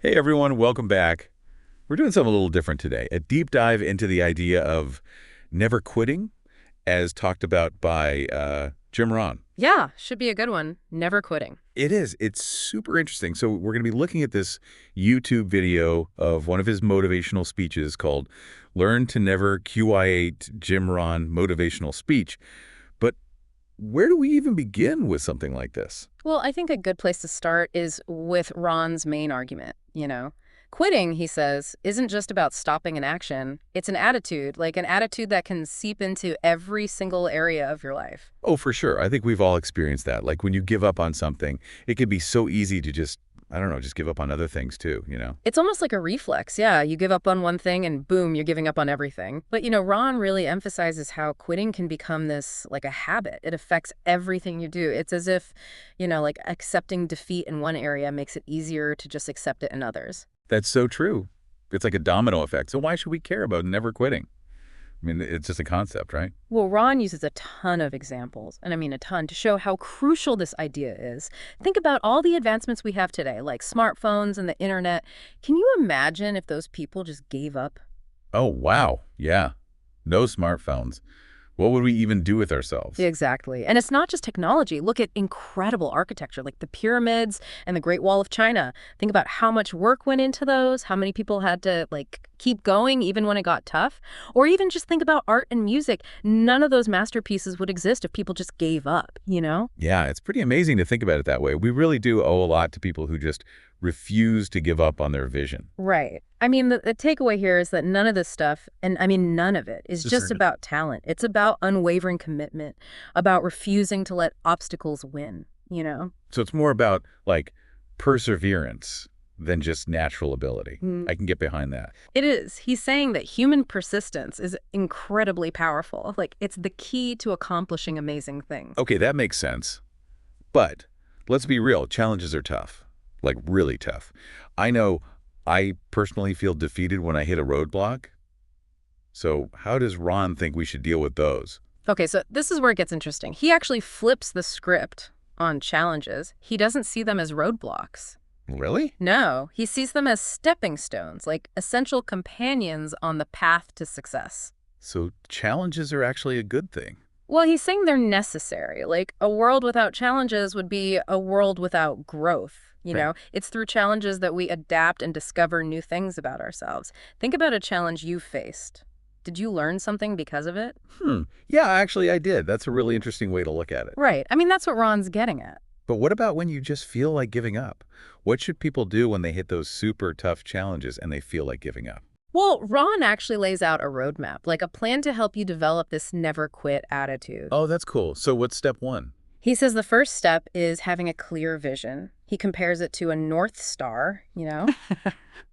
Hey everyone, welcome back. We're doing something a little different today. A deep dive into the idea of never quitting, as talked about by Jim Rohn. Yeah, should be a good one. Never quitting. It is. It's super interesting. So we're going to be looking at this YouTube video of one of his motivational speeches called Learn to Never QI8 Jim Rohn Motivational Speech. But where do we even begin with something like this? Well, I think a good place to start is with Ron's main argument. Quitting, he says, isn't just about stopping an action. It's an attitude, like an attitude that can seep into every single area of your life. Oh, for sure. I think we've all experienced that. Like when you give up on something, it can be so easy to just, I don't know, just give up on other things too. It's almost like a reflex. Yeah, you give up on one thing and boom, you're giving up on everything. But Ron really emphasizes how quitting can become this like a habit. It affects everything you do. It's as if like accepting defeat in one area makes it easier to just accept it in others. That's so true. It's like a domino effect. So why should we care about never quitting? I mean, it's just a concept, right? Well, Ron uses a ton of examples, and I mean a ton, to show how crucial this idea is. Think about all the advancements we have today, like smartphones and the internet. Can you imagine if those people just gave up? Oh, wow. Yeah. No smartphones. What would we even do with ourselves? Exactly. And it's not just technology. Look at incredible architecture, like the pyramids and the Great Wall of China. Think about how much work went into those, how many people had to, like, keep going even when it got tough. Or even just think about art and music. None of those masterpieces would exist if people just gave up? Yeah, it's pretty amazing to think about it that way. We really do owe a lot to people who just refuse to give up on their vision. Right. I mean, the takeaway here is that none of this stuff, and I mean none of it, is just Discernment. about talent. It's about unwavering commitment, about refusing to let obstacles win? So it's more about, like, perseverance than just natural ability. Mm. I can get behind that. It is. He's saying that human persistence is incredibly powerful. Like, it's the key to accomplishing amazing things. Okay, that makes sense. But let's be real, challenges are tough, like really tough. I know I personally feel defeated when I hit a roadblock. So how does Ron think we should deal with those? Okay, so this is where it gets interesting. He actually flips the script on challenges. He doesn't see them as roadblocks. Really? No, he sees them as stepping stones, like essential companions on the path to success. So challenges are actually a good thing. Well, he's saying they're necessary. Like, a world without challenges would be a world without growth. Right. It's through challenges that we adapt and discover new things about ourselves. Think about a challenge you faced. Did you learn something because of it? Yeah, actually I did. That's a really interesting way to look at it. Right. I mean, that's what Ron's getting at. But what about when you just feel like giving up? What should people do when they hit those super tough challenges and they feel like giving up? Well, Ron actually lays out a roadmap, like a plan to help you develop this never quit attitude. Oh, that's cool. So what's step one? He says the first step is having a clear vision. He compares it to a North Star,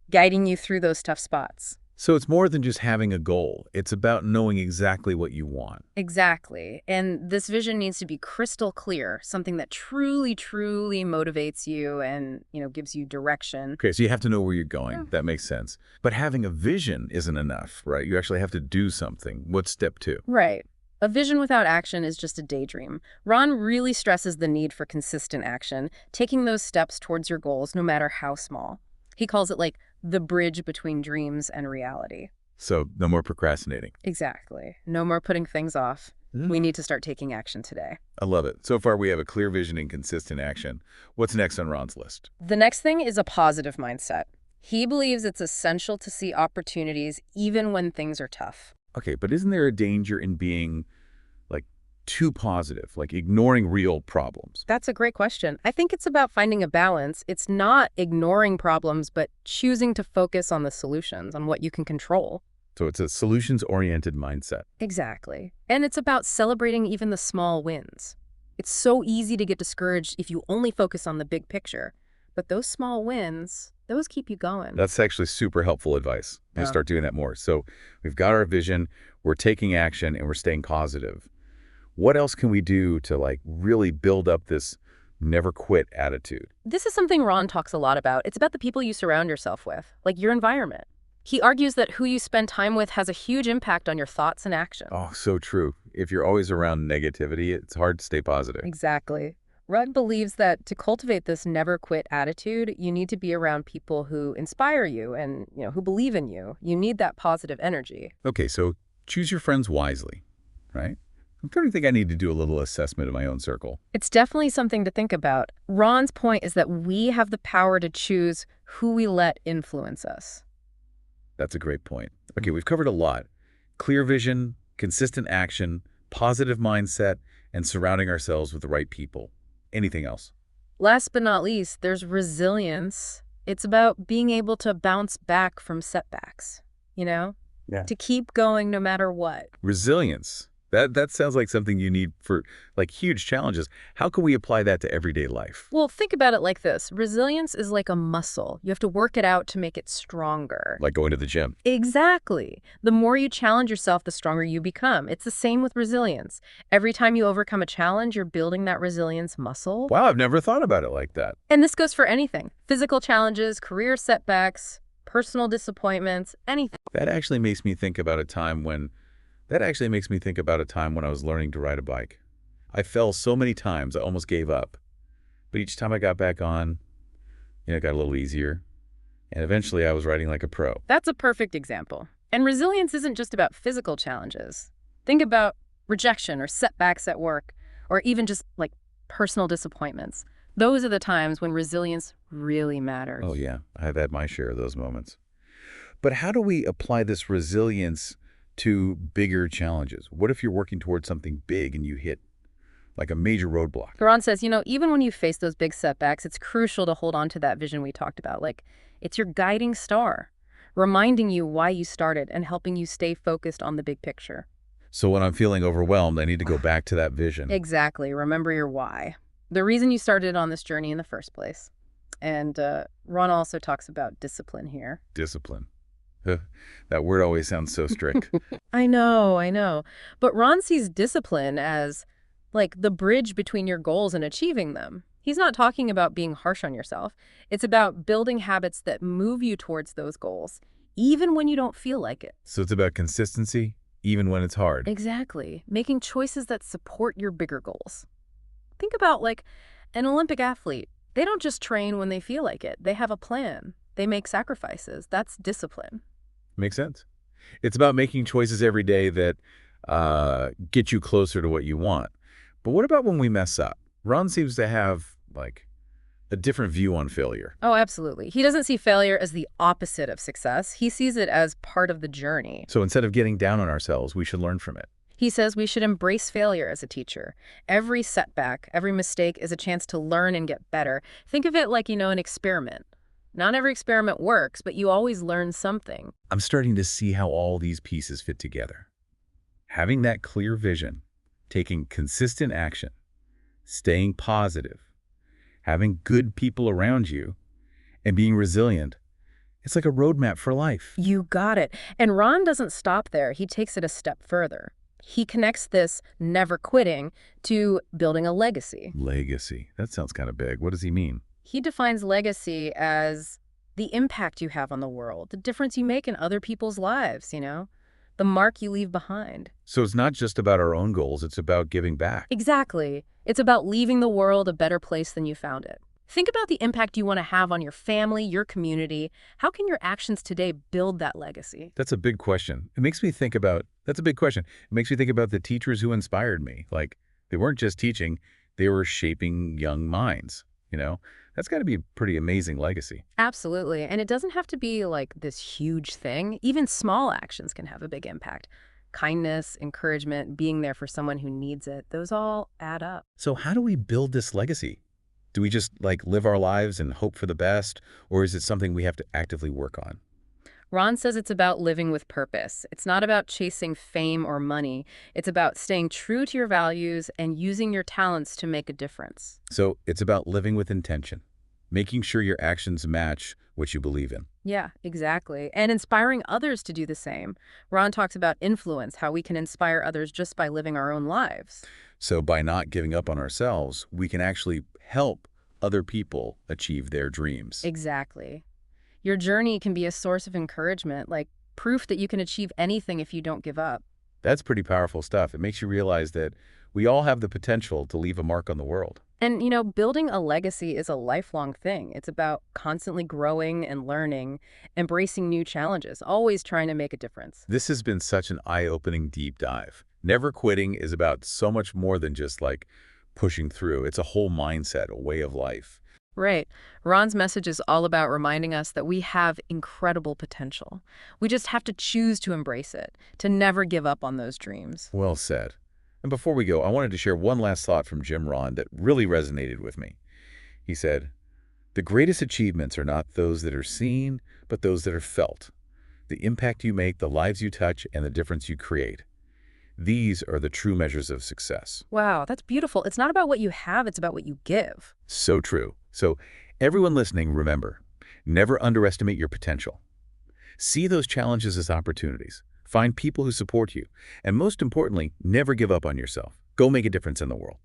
guiding you through those tough spots. So it's more than just having a goal. It's about knowing exactly what you want. Exactly. And this vision needs to be crystal clear, something that truly, truly motivates you and gives you direction. Okay, so you have to know where you're going. Yeah. That makes sense. But having a vision isn't enough, right? You actually have to do something. What's step two? Right. A vision without action is just a daydream. Ron really stresses the need for consistent action, taking those steps towards your goals, no matter how small. He calls it like the bridge between dreams and reality. So no more procrastinating. Exactly. No more putting things off. We need to start taking action today. I love it. So far, we have a clear vision and consistent action. What's next on Ron's list? The next thing is a positive mindset. He believes it's essential to see opportunities even when things are tough. Okay, but isn't there a danger in being, like, too positive, like ignoring real problems? That's a great question. I think it's about finding a balance. It's not ignoring problems, but choosing to focus on the solutions, on what you can control. So it's a solutions-oriented mindset. Exactly. And it's about celebrating even the small wins. It's so easy to get discouraged if you only focus on the big picture. But those small wins, those keep you going. That's actually super helpful advice. I'm going Yeah. to start doing that more. So we've got our vision, we're taking action, and we're staying positive. What else can we do to, like, really build up this never quit attitude? This is something Ron talks a lot about. It's about the people you surround yourself with, like your environment. He argues that who you spend time with has a huge impact on your thoughts and actions. Oh, so true. If you're always around negativity, it's hard to stay positive. Exactly. Rudd believes that to cultivate this never quit attitude, you need to be around people who inspire you and, who believe in you. You need that positive energy. Okay, so choose your friends wisely, right? I'm starting to think I need to do a little assessment of my own circle. It's definitely something to think about. Ron's point is that we have the power to choose who we let influence us. That's a great point. Okay, we've covered a lot. Clear vision, consistent action, positive mindset, and surrounding ourselves with the right people. Anything else? Last but not least, there's resilience. It's about being able to bounce back from setbacks, Yeah. to keep going no matter what. Resilience. That sounds like something you need for like huge challenges. How can we apply that to everyday life? Well, think about it like this. Resilience is like a muscle. You have to work it out to make it stronger. Like going to the gym. Exactly. The more you challenge yourself, the stronger you become. It's the same with resilience. Every time you overcome a challenge, you're building that resilience muscle. Wow, I've never thought about it like that. And this goes for anything. Physical challenges, career setbacks, personal disappointments, anything. That actually makes me think about a time when I was learning to ride a bike. I fell so many times, I almost gave up. But each time I got back on, it got a little easier. And eventually I was riding like a pro. That's a perfect example. And resilience isn't just about physical challenges. Think about rejection or setbacks at work, or even just like personal disappointments. Those are the times when resilience really matters. Oh yeah, I've had my share of those moments. But how do we apply this resilience to bigger challenges? What if you're working towards something big and you hit like a major roadblock? Ron says, even when you face those big setbacks, it's crucial to hold on to that vision we talked about. Like, it's your guiding star, reminding you why you started and helping you stay focused on the big picture. So when I'm feeling overwhelmed, I need to go back to that vision. Exactly. Remember your why. The reason you started on this journey in the first place. And Ron also talks about discipline here. Discipline. That word always sounds so strict. I know. But Ron sees discipline as like the bridge between your goals and achieving them. He's not talking about being harsh on yourself. It's about building habits that move you towards those goals, even when you don't feel like it. So it's about consistency, even when it's hard. Exactly. Making choices that support your bigger goals. Think about like an Olympic athlete. They don't just train when they feel like it. They have a plan. They make sacrifices. That's discipline. Makes sense. It's about making choices every day that get you closer to what you want. But what about when we mess up? Ron seems to have, like, a different view on failure. Oh, absolutely. He doesn't see failure as the opposite of success. He sees it as part of the journey. So instead of getting down on ourselves, we should learn from it. He says we should embrace failure as a teacher. Every setback, every mistake is a chance to learn and get better. Think of it like, an experiment. Not every experiment works, but you always learn something. I'm starting to see how all these pieces fit together. Having that clear vision, taking consistent action, staying positive, having good people around you, and being resilient, it's like a roadmap for life. You got it. And Ron doesn't stop there. He takes it a step further. He connects this never quitting to building a legacy. Legacy. That sounds kind of big. What does he mean? He defines legacy as the impact you have on the world, the difference you make in other people's lives, the mark you leave behind. So it's not just about our own goals, it's about giving back. Exactly. It's about leaving the world a better place than you found it. Think about the impact you want to have on your family, your community. How can your actions today build that legacy? That's a big question. That's a big question. It makes me think about the teachers who inspired me. Like, they weren't just teaching, they were shaping young minds, That's got to be a pretty amazing legacy. Absolutely. And it doesn't have to be like this huge thing. Even small actions can have a big impact. Kindness, encouragement, being there for someone who needs it, those all add up. So how do we build this legacy? Do we just live our lives and hope for the best, or is it something we have to actively work on? Ron says it's about living with purpose. It's not about chasing fame or money. It's about staying true to your values and using your talents to make a difference. So it's about living with intention, making sure your actions match what you believe in. Yeah, exactly. And inspiring others to do the same. Ron talks about influence, how we can inspire others just by living our own lives. So by not giving up on ourselves, we can actually help other people achieve their dreams. Exactly. Your journey can be a source of encouragement, like proof that you can achieve anything if you don't give up. That's pretty powerful stuff. It makes you realize that we all have the potential to leave a mark on the world. And, building a legacy is a lifelong thing. It's about constantly growing and learning, embracing new challenges, always trying to make a difference. This has been such an eye-opening deep dive. Never quitting is about so much more than just like pushing through. It's a whole mindset, a way of life. Right. Ron's message is all about reminding us that we have incredible potential. We just have to choose to embrace it, to never give up on those dreams. Well said. And before we go, I wanted to share one last thought from Jim Rohn that really resonated with me. He said, "The greatest achievements are not those that are seen, but those that are felt. The impact you make, the lives you touch, and the difference you create. These are the true measures of success." Wow, that's beautiful. It's not about what you have, it's about what you give. So true. So everyone listening, remember, never underestimate your potential. See those challenges as opportunities. Find people who support you. And most importantly, never give up on yourself. Go make a difference in the world.